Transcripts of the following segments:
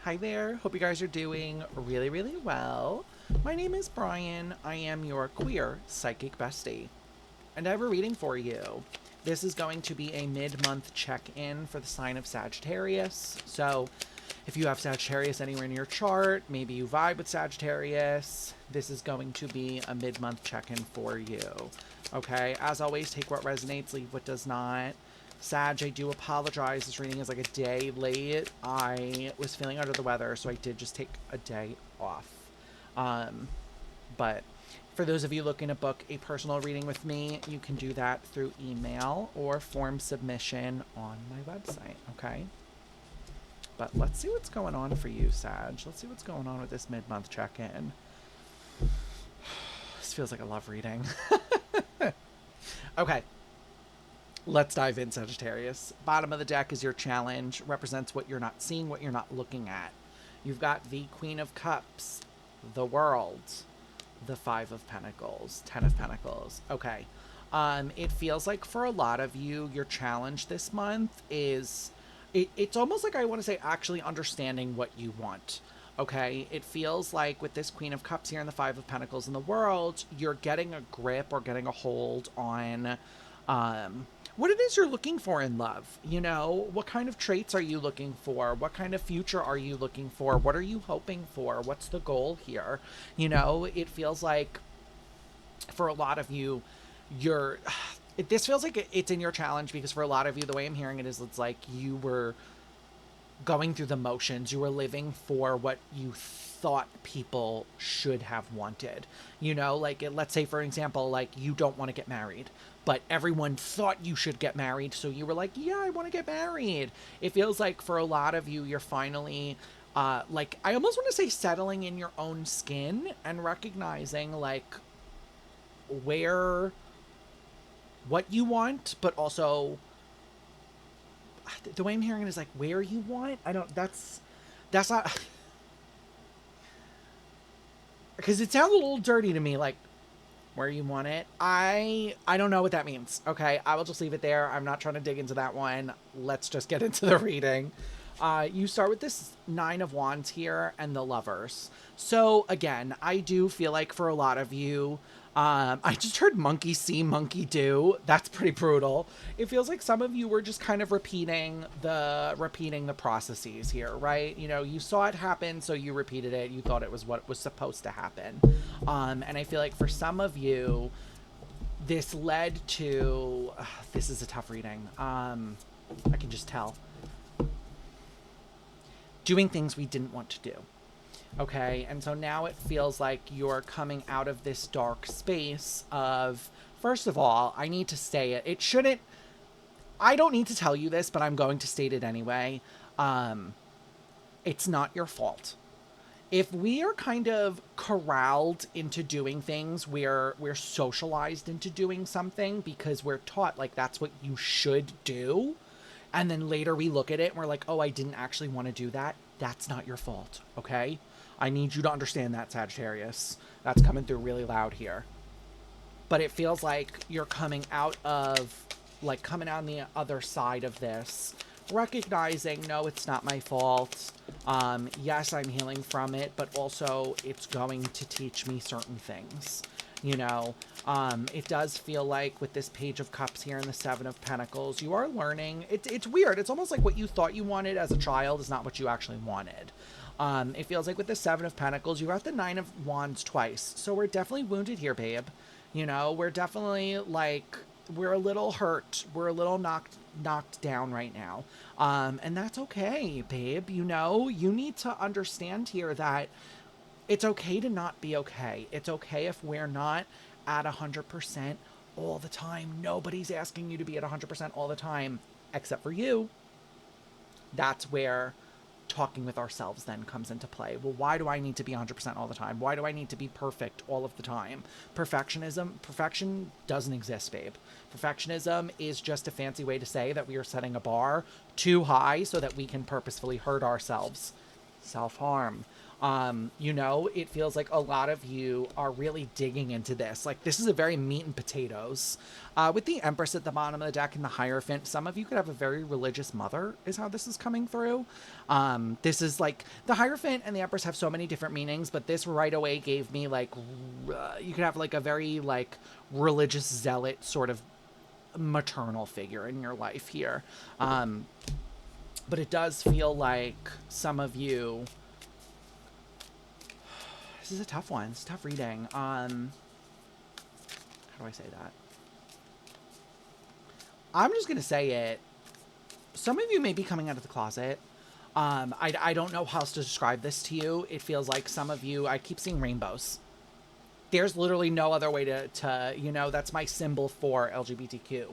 Hi there. Hope you guys are doing really, really well. My name is Brian. I am your queer psychic bestie, and I have a reading for you. This is going to be a mid-month check-in for the sign of Sagittarius. So, if you have Sagittarius anywhere in your chart, maybe you vibe with Sagittarius, this is going to be a mid-month check-in for you. Okay, as always, take what resonates, leave what does not. Sag, I do apologize. This reading is like a day late. I was feeling under the weather, so I did just take a day off. But for those of you looking to book a personal reading with me, you can do that through email or form submission on my website, okay? But let's see what's going on for you, Sag. Let's see what's going on with this mid-month check-in. This feels like a love reading. Okay. Let's dive in, Sagittarius. Bottom of the deck is your challenge. Represents what you're not seeing, what you're not looking at. You've got the Queen of Cups, the World, the Five of Pentacles, Ten of Pentacles. Okay. It feels like for a lot of you, your challenge this month is... It's almost like I want to say actually understanding what you want. Okay, it feels like with this Queen of Cups here and the Five of Pentacles in the World, you're getting a grip or getting a hold on what it is you're looking for in love. You know, what kind of traits are you looking for? What kind of future are you looking for? What are you hoping for? What's the goal here? You know, it feels like for a lot of you, this feels like it's in your challenge because for a lot of you, the way I'm hearing it is it's like you were going through the motions. You were living for what you thought people should have wanted. You know, like let's say, for example, like you don't want to get married, but everyone thought you should get married. So you were like, yeah, I want to get married. It feels like for a lot of you, you're finally like, I almost want to say settling in your own skin and recognizing like what you want, but also the way I'm hearing it is like where you want. That's not, because it sounds a little dirty to me, like where you want it. I don't know what that means. Okay, I will just leave it there. I'm not trying to dig into that one. Let's just get into the reading. You start with this Nine of Wands here and the Lovers. So again, I do feel like for a lot of you, I just heard monkey see, monkey do. That's pretty brutal. It feels like some of you were just kind of repeating the processes here, right? You know, you saw it happen, so you repeated it. You thought it was what was supposed to happen. And I feel like for some of you, this led to, this is a tough reading. I can just tell. Doing things we didn't want to do. Okay, and so now it feels like you're coming out of this dark space of, first of all, I need to say it. It shouldn't, I don't need to tell you this, but I'm going to state it anyway. It's not your fault. If we are kind of corralled into doing things, we're socialized into doing something because we're taught like that's what you should do. And then later we look at it and we're like, oh, I didn't actually want to do that. That's not your fault, okay? I need you to understand that, Sagittarius. That's coming through really loud here. But it feels like you're coming out of, like coming on the other side of this, recognizing, no, it's not my fault. Yes, I'm healing from it, but also it's going to teach me certain things. You know, it does feel like with this Page of Cups here and the Seven of Pentacles, you are learning. It's weird. It's almost like what you thought you wanted as a child is not what you actually wanted. It feels like with the Seven of Pentacles, you got the Nine of Wands twice. So we're definitely wounded here, babe. You know, we're definitely like, we're a little hurt. We're a little knocked down right now. And that's okay, babe. You know, you need to understand here that it's okay to not be okay. It's okay if we're not at 100% all the time. Nobody's asking you to be at 100% all the time, except for you. That's where talking with ourselves then comes into play. Well, why do I need to be 100% all the time? Why do I need to be perfect all of the time? Perfection doesn't exist, babe. Perfectionism is just a fancy way to say that we are setting a bar too high so that we can purposefully hurt ourselves. Self-harm. You know, it feels like a lot of you are really digging into this. Like, this is a very meat and potatoes. With the Empress at the bottom of the deck and the Hierophant, some of you could have a very religious mother, is how this is coming through. This is like, the Hierophant and the Empress have so many different meanings, but this right away gave me, like, you could have, like, a very, like, religious zealot sort of maternal figure in your life here. But it does feel like some of you... This is a tough one. It's a tough reading. How do I say that? I'm just going to say it. Some of you may be coming out of the closet. I don't know how else to describe this to you. It feels like some of you, I keep seeing rainbows. There's literally no other way to, you know, that's my symbol for LGBTQ.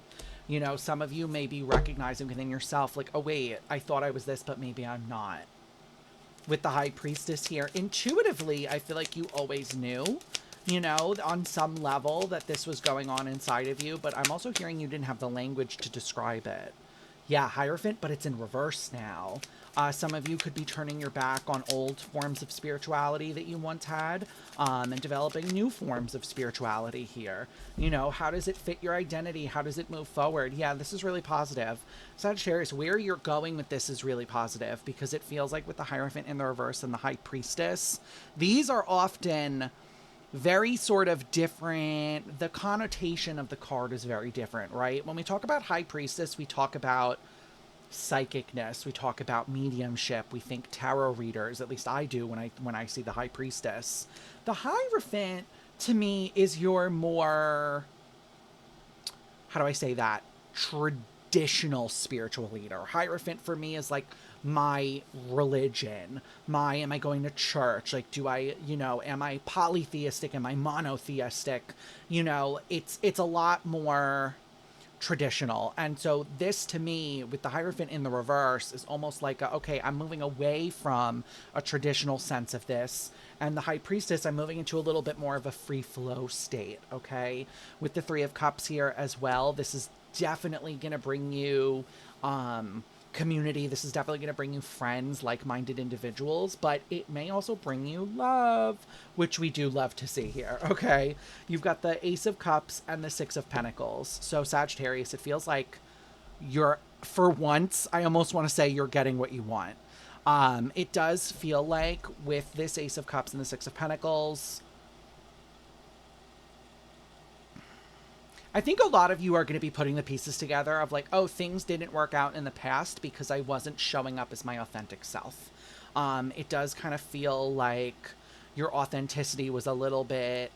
You know, some of you may be recognizing within yourself, like, oh, wait, I thought I was this, but maybe I'm not. With the High Priestess here, intuitively, I feel like you always knew, you know, on some level that this was going on inside of you, but I'm also hearing you didn't have the language to describe it. Yeah, Hierophant, but it's in reverse now. Some of you could be turning your back on old forms of spirituality that you once had, and developing new forms of spirituality here. You know, how does it fit your identity? How does it move forward? Yeah, this is really positive. Sagittarius, where you're going with this is really positive, because it feels like with the Hierophant in the reverse and the High Priestess, these are often very sort of different. The connotation of the card is very different, right? When we talk about High Priestess, we talk about psychicness, we talk about mediumship, we think tarot readers, at least I do when I see the High Priestess. The Hierophant to me is your more, how do I say that, traditional spiritual leader. Hierophant for me is like my religion, my, am I going to church, like, do I, you know, am I polytheistic, am I monotheistic, you know, it's a lot more traditional. And so this to me with the Hierophant in the reverse is almost like a, okay, I'm moving away from a traditional sense of this, and the High Priestess, I'm moving into a little bit more of a free flow state. Okay, with the Three of Cups here as well, this is definitely gonna bring you community. This is definitely going to bring you friends, like-minded individuals, but it may also bring you love, which we do love to see here. Okay, you've got the Ace of Cups and the Six of Pentacles. So Sagittarius, it feels like you're, for once, I almost want to say you're getting what you want. It does feel like with this Ace of Cups and the Six of Pentacles, I think a lot of you are going to be putting the pieces together of like, oh, things didn't work out in the past because I wasn't showing up as my authentic self. It does kind of feel like your authenticity was a little bit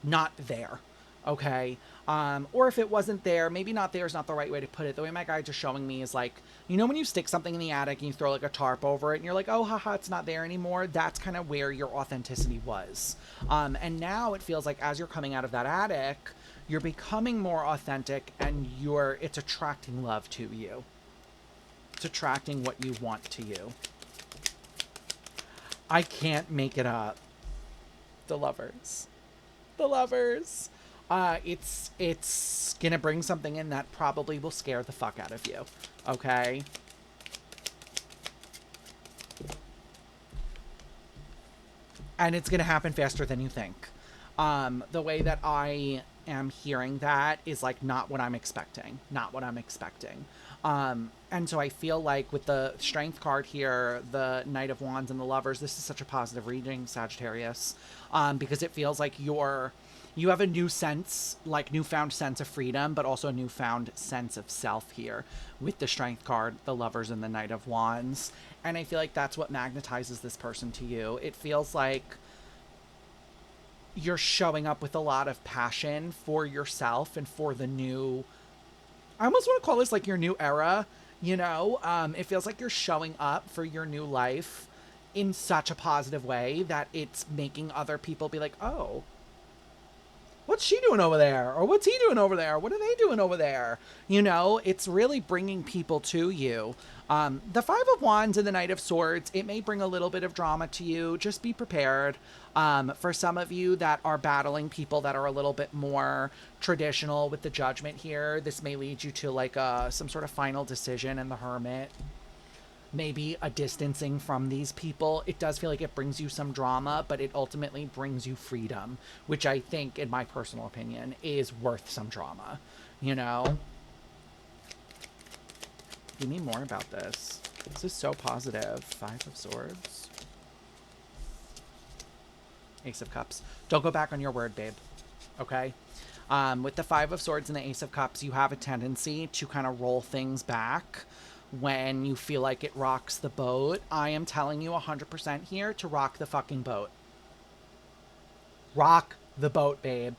not there. Okay. Or if it wasn't there, maybe not there is not the right way to put it. The way my guides are showing me is like, you know, when you stick something in the attic and you throw like a tarp over it and you're like, oh, haha, it's not there anymore. That's kind of where your authenticity was. And now it feels like as you're coming out of that attic, you're becoming more authentic and it's attracting love to you. It's attracting what you want to you. I can't make it up. The Lovers. The Lovers. It's gonna bring something in that probably will scare the fuck out of you. Okay? And it's gonna happen faster than you think. The way that I am hearing that is like not what I'm expecting. Not what I'm expecting. And so I feel like with the Strength card here, the Knight of Wands and the Lovers, this is such a positive reading, Sagittarius, because it feels like you have a new sense, like newfound sense of freedom, but also a newfound sense of self here with the Strength card, the Lovers, and the Knight of Wands. And I feel like that's what magnetizes this person to you. It feels like you're showing up with a lot of passion for yourself and for the new, I almost want to call this like your new era, you know? It feels like you're showing up for your new life in such a positive way that it's making other people be like, oh, what's she doing over there? Or what's he doing over there? What are they doing over there? You know, it's really bringing people to you. The Five of Wands and the Knight of Swords, it may bring a little bit of drama to you. Just be prepared. For some of you that are battling people that are a little bit more traditional with the Judgment here, this may lead you to like some sort of final decision in the Hermit. maybe a distancing from these people. It does feel like it brings you some drama, but it ultimately brings you freedom, which I think, in my personal opinion, is worth some drama, you know? Give me more about this. This is so positive. Five of Swords. Ace of Cups. Don't go back on your word, babe. Okay? With the Five of Swords and the Ace of Cups, you have a tendency to kind of roll things back when you feel like it rocks the boat. I am telling you 100% here to rock the fucking boat. Rock the boat, babe.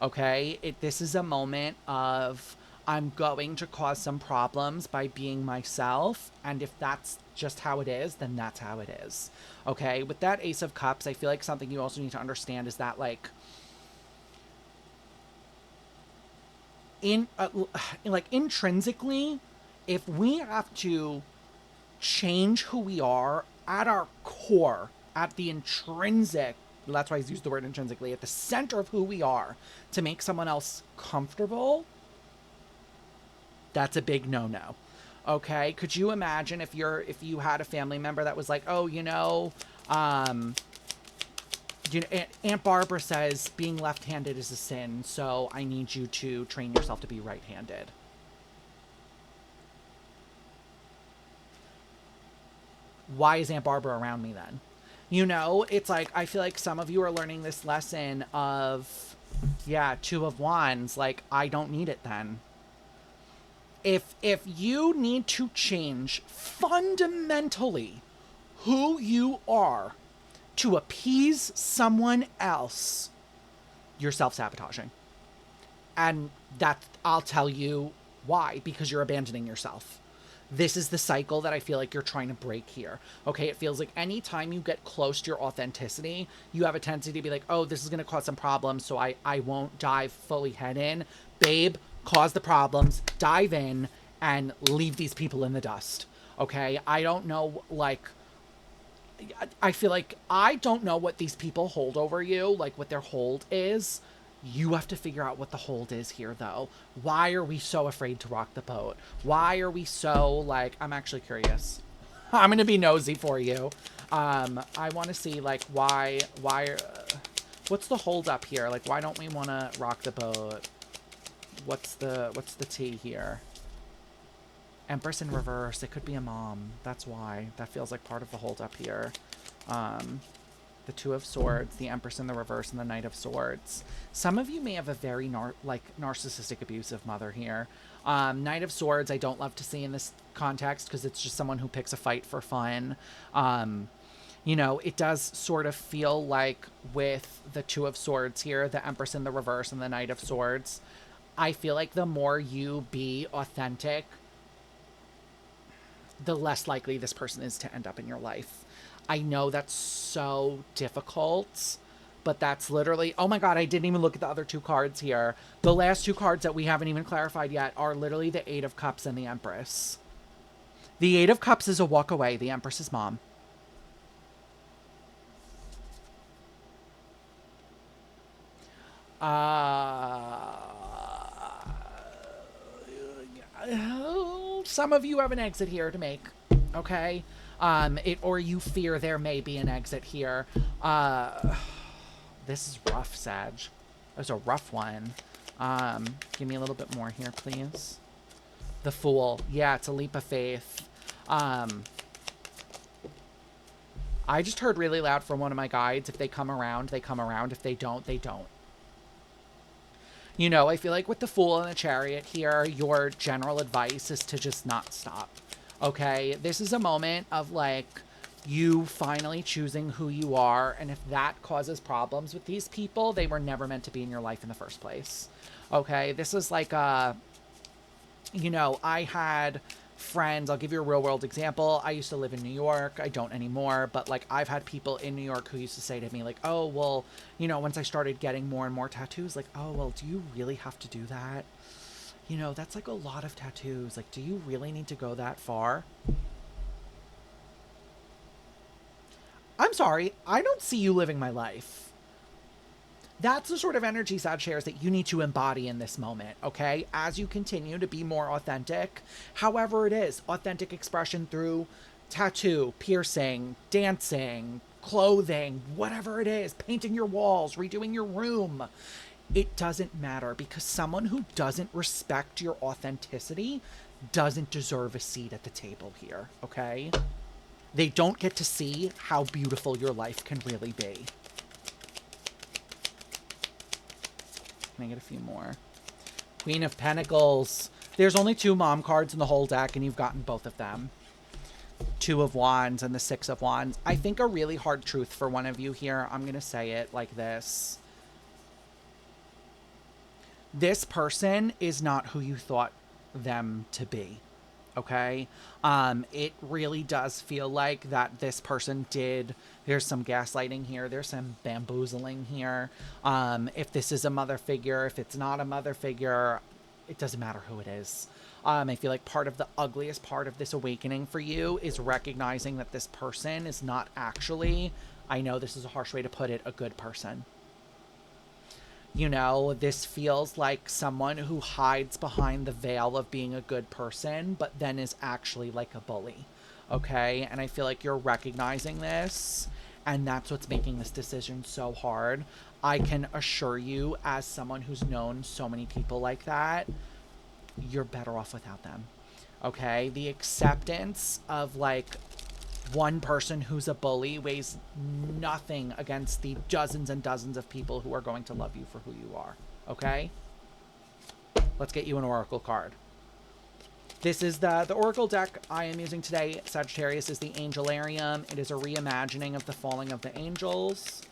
Okay? This is a moment of, I'm going to cause some problems by being myself, and if that's just how it is, then that's how it is. Okay? With that Ace of Cups, I feel like something you also need to understand is that, like, intrinsically, if we have to change who we are at our core, at the intrinsic, that's why I used the word intrinsically, at the center of who we are, to make someone else comfortable, that's a big no-no. Okay? Could you imagine if you had a family member that was like, oh, you know, Aunt Barbara says being left-handed is a sin, so I need you to train yourself to be right-handed. Why is Aunt Barbara around me then? You know, it's like, I feel like some of you are learning this lesson of, yeah, Two of Wands. Like, I don't need it then. If you need to change fundamentally who you are to appease someone else, you're self-sabotaging. And that, I'll tell you why, because you're abandoning yourself. This is the cycle that I feel like you're trying to break here. Okay, it feels like anytime you get close to your authenticity, you have a tendency to be like, oh, this is going to cause some problems, so I won't dive fully head in. Babe, cause the problems, dive in, and leave these people in the dust. Okay, I don't know, like, I feel like I don't know what these people hold over you, like what their hold is. You have to figure out what the hold is here, though. Why are we so afraid to rock the boat? Why are we so, like, I'm actually curious. I'm going to be nosy for you. I want to see, like, why, what's the hold up here? Like, why don't we want to rock the boat? What's the tea here? Empress in reverse. It could be a mom. That's why. That feels like part of the hold up here. The Two of Swords, the Empress in the reverse, and the Knight of Swords. Some of you may have a very narcissistic, abusive mother here. Knight of Swords, I don't love to see in this context because it's just someone who picks a fight for fun. You know, it does sort of feel like with the Two of Swords here, the Empress in the reverse and the Knight of Swords, I feel like the more you be authentic, the less likely this person is to end up in your life. I know that's so difficult, but that's literally, oh my God, I didn't even look at the other two cards here. The last two cards that we haven't even clarified yet are literally the Eight of Cups and the Empress. The Eight of Cups is a walk away. The Empress is mom. Some of you have an exit here to make, okay? Or you fear there may be an exit here. This is rough, Sag. That's a rough one. Give me a little bit more here, please. The Fool. Yeah, it's a leap of faith. I just heard really loud from one of my guides. If they come around, they come around. If they don't, they don't. You know, I feel like with the Fool and the Chariot here, your general advice is to just not stop. Okay? This is a moment of, like, you finally choosing who you are, and if that causes problems with these people, they were never meant to be in your life in the first place. Okay? This is like a, you know, I had friends, I'll give you a real world example. I used to live in New York. I don't anymore, but like I've had people in New York who used to say to me like, oh, well, you know, once I started getting more and more tattoos, like, oh, well, do you really have to do that? You know, that's like a lot of tattoos. Like, do you really need to go that far? I'm sorry. I don't see you living my life. That's the sort of energy Sag shares that you need to embody in this moment, okay? As you continue to be more authentic, however it is, authentic expression through tattoo, piercing, dancing, clothing, whatever it is, painting your walls, redoing your room. It doesn't matter, because someone who doesn't respect your authenticity doesn't deserve a seat at the table here, okay? They don't get to see how beautiful your life can really be. Can I get a few more? Queen of Pentacles. There's only 2 mom cards in the whole deck, and you've gotten both of them. 2 of Wands and the 6 of Wands. I think a really hard truth for one of you here. I'm going to say it like this. This person is not who you thought them to be. Okay? It really does feel like that this person did. There's some gaslighting here. There's some bamboozling here. If this is a mother figure, if it's not a mother figure, it doesn't matter who it is. I feel like part of the ugliest part of this awakening for you is recognizing that this person is not actually, I know this is a harsh way to put it, a good person. You know, this feels like someone who hides behind the veil of being a good person, but then is actually like a bully. Okay? And I feel like you're recognizing this, and that's what's making this decision so hard. I can assure you, as someone who's known so many people like that, you're better off without them. Okay? The acceptance of, like, one person who's a bully weighs nothing against the dozens and dozens of people who are going to love you for who you are. Okay? Let's get you an oracle card. This is the oracle deck I am using today. Sagittarius is the Angelarium. It is a reimagining of the Falling of the Angels.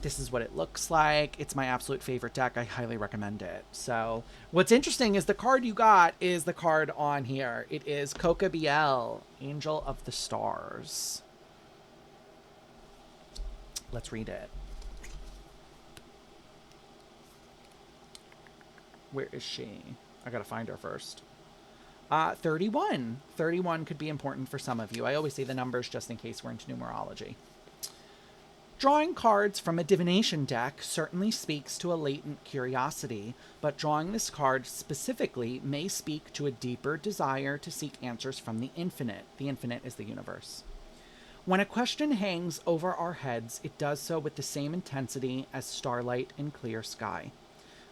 This is what it looks like. It's my absolute favorite deck. I highly recommend it. So what's interesting is the card you got is the card on here. It is Coca Biel, Angel of the Stars. Let's read it. Where is she? I gotta find her first. 31. 31 could be important for some of you. I always say the numbers just in case we're into numerology. Drawing cards from a divination deck certainly speaks to a latent curiosity, but drawing this card specifically may speak to a deeper desire to seek answers from the infinite. The infinite is the universe. When a question hangs over our heads, it does so with the same intensity as starlight in clear sky.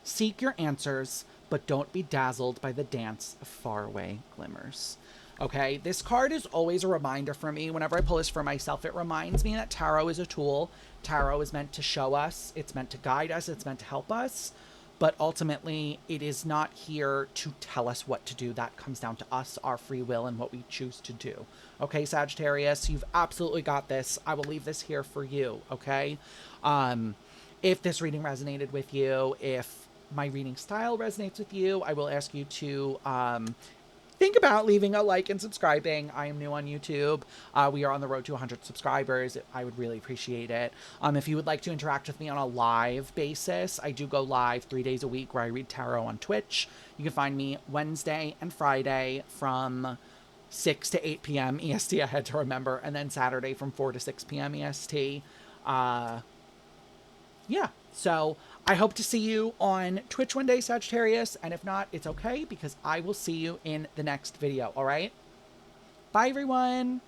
Seek your answers, but don't be dazzled by the dance of faraway glimmers. Okay, this card is always a reminder for me. Whenever I pull this for myself, it reminds me that tarot is a tool. Tarot is meant to show us, it's meant to guide us, it's meant to help us. But ultimately, it is not here to tell us what to do. That comes down to us, our free will, and what we choose to do. Okay, Sagittarius, you've absolutely got this. I will leave this here for you, okay? If this reading resonated with you, if my reading style resonates with you, I will ask you to think about leaving a like and subscribing. I am new on YouTube. We are on the road to 100 subscribers. I would really appreciate it. If you would like to interact with me on a live basis, I do go live 3 days a week where I read tarot on Twitch. You can find me Wednesday and Friday from 6 to 8 p.m. EST, I had to remember, and then Saturday from 4 to 6 p.m. EST. Yeah, so I hope to see you on Twitch one day, Sagittarius, and if not, it's okay, because I will see you in the next video, all right? Bye, everyone!